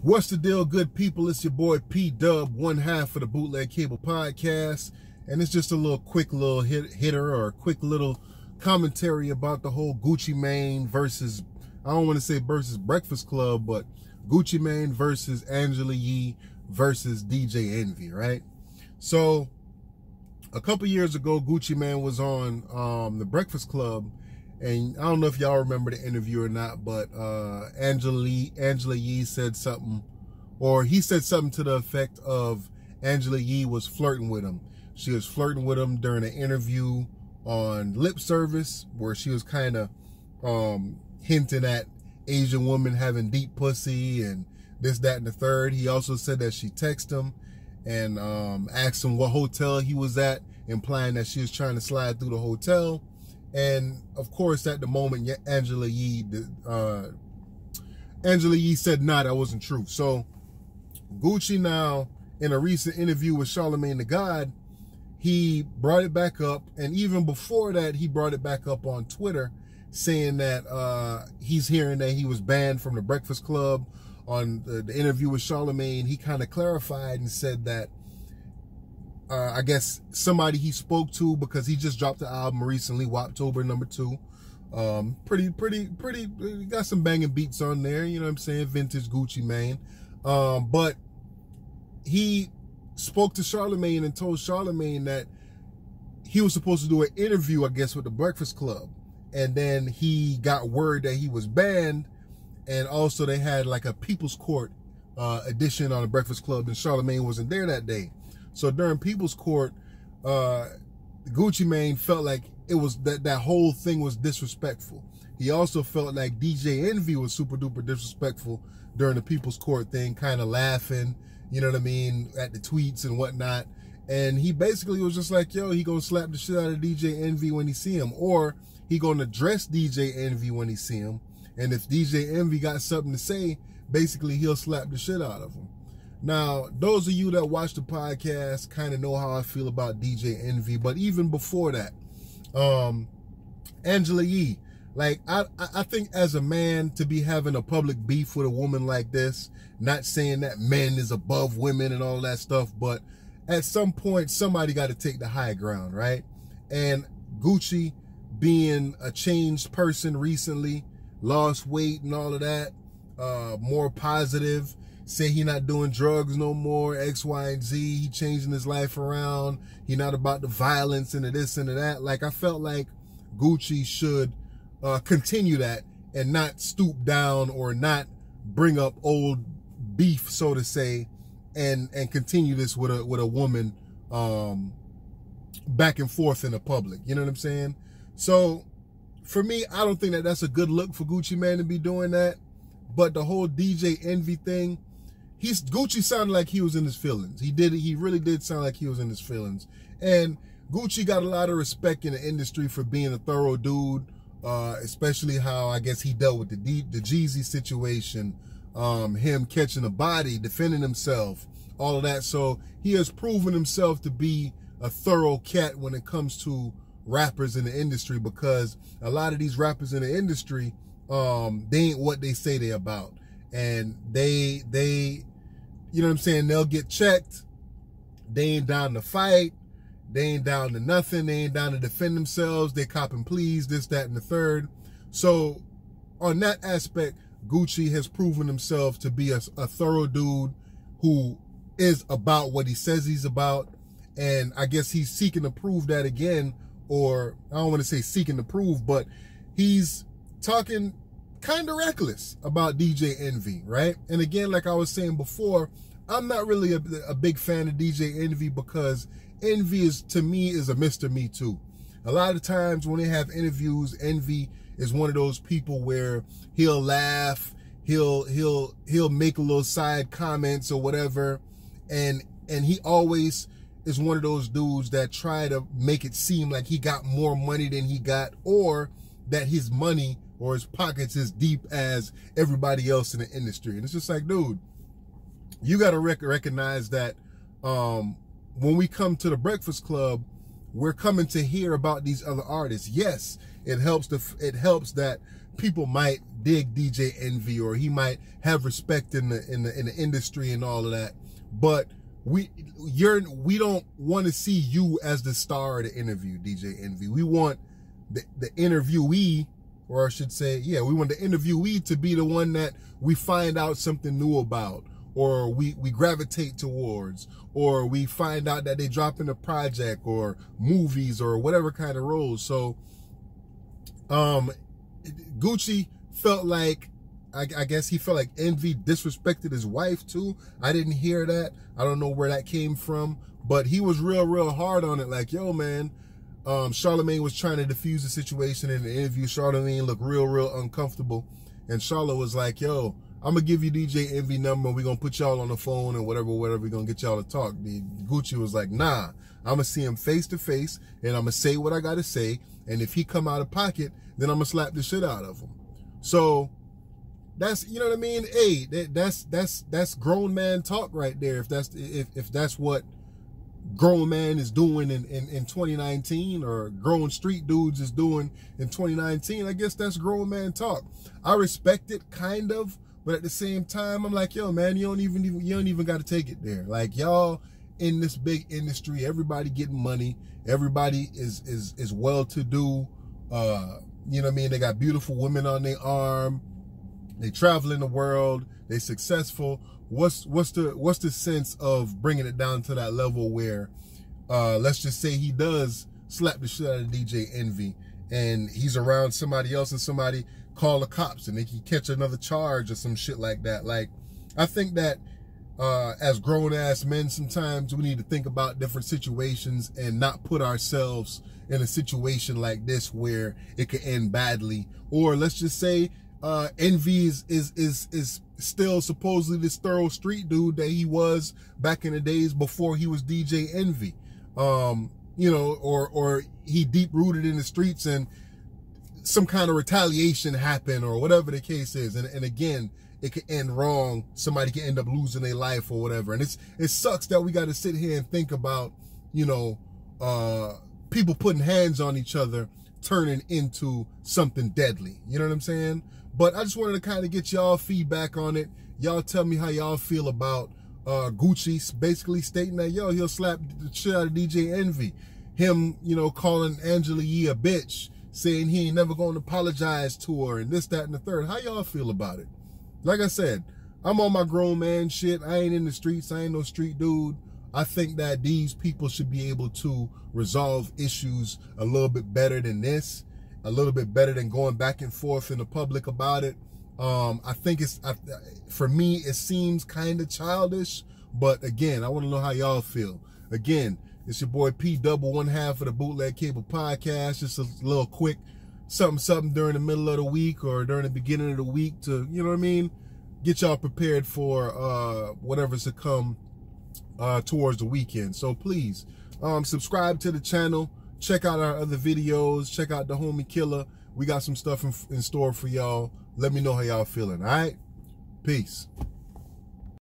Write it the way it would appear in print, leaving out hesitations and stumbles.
What's the deal, good people? It's your boy P-Dub, one half of the Bootleg Cable Podcast, and it's just a little quick little hitter or a quick little commentary about the whole Gucci Mane versus, I don't want to say versus Breakfast Club, but Gucci Mane versus Angela Yee versus DJ Envy, right? So a couple years ago, Gucci Mane was on the Breakfast Club, and I don't know if y'all remember the interview or not, but Angela Yee said something, or he said something to the effect of Angela Yee was flirting with him. She was flirting with him during an interview on Lip Service, where she was kind of hinting at Asian women having deep pussy and this, that, and the third. He also said that she texted him and asked him what hotel he was at, implying that she was trying to slide through the hotel. And of course, at the moment, Angela Yee said, nah, that wasn't true. So Gucci now, in a recent interview with Charlemagne the God, he brought it back up. And even before that, he brought it back up on Twitter, saying that he's hearing that he was banned from the Breakfast Club. On the interview with Charlemagne, he kind of clarified and said that I guess somebody he spoke to, because he just dropped the album recently, Woptober #2. Pretty, got some banging beats on there, you know what I'm saying? Vintage Gucci Mane. But he spoke to Charlemagne and told Charlemagne that he was supposed to do an interview, I guess, with the Breakfast Club. And then he got word that he was banned. And also they had like a People's Court edition on the Breakfast Club, and Charlemagne wasn't there that day. So during People's Court, Gucci Mane felt like it was that whole thing was disrespectful. He also felt like DJ Envy was super duper disrespectful during the People's Court thing, kind of laughing, you know what I mean, at the tweets and whatnot. And he basically was just like, yo, he gonna slap the shit out of DJ Envy when he see him, or he gonna address DJ Envy when he see him. And if DJ Envy got something to say, basically he'll slap the shit out of him. Now, those of you that watch the podcast kind of know how I feel about DJ Envy, but even before that, Angela Yee, like, I think as a man, to be having a public beef with a woman like this, not saying that men is above women and all that stuff, but at some point, somebody got to take the high ground, right? And Gucci, being a changed person recently, lost weight and all of that, more positive, say he not doing drugs no more, X, Y, and Z, he changing his life around, he not about the violence and the this and the that. Like, I felt like Gucci should continue that and not stoop down or not bring up old beef, so to say, and continue this with a woman back and forth in the public. You know what I'm saying? So for me, I don't think that that's a good look for Gucci Mane to be doing that. But the whole DJ Envy thing, Gucci sounded like he was in his feelings. He really did sound like he was in his feelings. And Gucci got a lot of respect in the industry for being a thorough dude, especially how, I guess, he dealt with the Jeezy situation, him catching a body, defending himself, all of that. So he has proven himself to be a thorough cat when it comes to rappers in the industry, because a lot of these rappers in the industry, they ain't what they say they about. And they, you know what I'm saying, they'll get checked. They ain't down to fight. They ain't down to nothing. They ain't down to defend themselves. They copping pleas, this, that, and the third. So on that aspect, Gucci has proven himself to be a thorough dude who is about what he says he's about. And I guess he's seeking to prove that again, or I don't want to say seeking to prove, but he's talking kind of reckless about DJ Envy, right? And again, like I was saying before, I'm not really a big fan of DJ Envy, because Envy is, to me, is a Mr. Me Too. A lot of times when they have interviews, Envy is one of those people where he'll laugh, he'll make a little side comments or whatever, and he always is one of those dudes that try to make it seem like he got more money than he got, or that his money or his pockets is deep as everybody else in the industry. And it's just like, dude, you got to recognize that when we come to the Breakfast Club, we're coming to hear about these other artists. Yes, it helps that people might dig DJ Envy, or he might have respect in the industry and all of that. But we don't want to see you as the star of the interview, DJ Envy. We want the interviewee, or I should say, yeah, we want the interviewee to be the one that we find out something new about, or we gravitate towards, or we find out that they drop in a project or movies or whatever kind of roles. So Gucci felt like, I guess he felt like Envy disrespected his wife too. I didn't hear that. I don't know where that came from, but he was real hard on it. Like, yo, man, Charlamagne was trying to diffuse the situation in the interview. Charlamagne looked real uncomfortable. And Charlotte was like, yo, I'm going to give you DJ Envy number. We're going to put y'all on the phone and whatever. We're going to get y'all to talk. Gucci was like, nah, I'm going to see him face to face, and I'm going to say what I got to say. And if he come out of pocket, then I'm going to slap the shit out of him. So that's, you know what I mean? Hey, that's grown man talk right there. If that's what grown man is doing in 2019, or grown street dudes is doing in 2019, I guess that's grown man talk. I respect it, kind of, but at the same time, I'm like, yo, man, you don't even got to take it there. Like, y'all in this big industry, everybody getting money, everybody is well-to-do. You know what I mean? They got beautiful women on their arm. They travel in the world. They successful. What's the sense of bringing it down to that level where, let's just say he does slap the shit out of DJ Envy, and he's around somebody else, and somebody call the cops and they can catch another charge or some shit like that. Like, I think that as grown-ass men, sometimes we need to think about different situations and not put ourselves in a situation like this where it could end badly. Or let's just say Envy is still supposedly this thorough street dude that he was back in the days before he was DJ Envy. You know, or he deep-rooted in the streets and some kind of retaliation happened, or whatever the case is. And again, it could end wrong. Somebody could end up losing their life or whatever. And it sucks that we got to sit here and think about, you know, people putting hands on each other turning into something deadly. You know what I'm saying? But I just wanted to kind of get y'all feedback on it. Y'all tell me how y'all feel about Gucci basically stating that, yo, he'll slap the shit out of DJ Envy. Him, you know, calling Angela Yee a bitch, saying he ain't never going to apologize to her, and this, that, and the third. How y'all feel about it? Like I said, I'm on my grown man shit. I ain't in the streets. I ain't no street dude. I think that these people should be able to resolve issues a little bit better than this, a little bit better than going back and forth in the public about it. I think for me, it seems kind of childish, but again, I want to know how y'all feel. Again, it's your boy P Double, one half of the Bootleg Cable Podcast. Just a little quick something during the middle of the week or during the beginning of the week to, you know what I mean, get y'all prepared for whatever's to come towards the weekend. So please subscribe to the channel, check out our other videos, check out the Homie Killer. We got some stuff in store for y'all. Let me know how y'all feeling. All right, peace.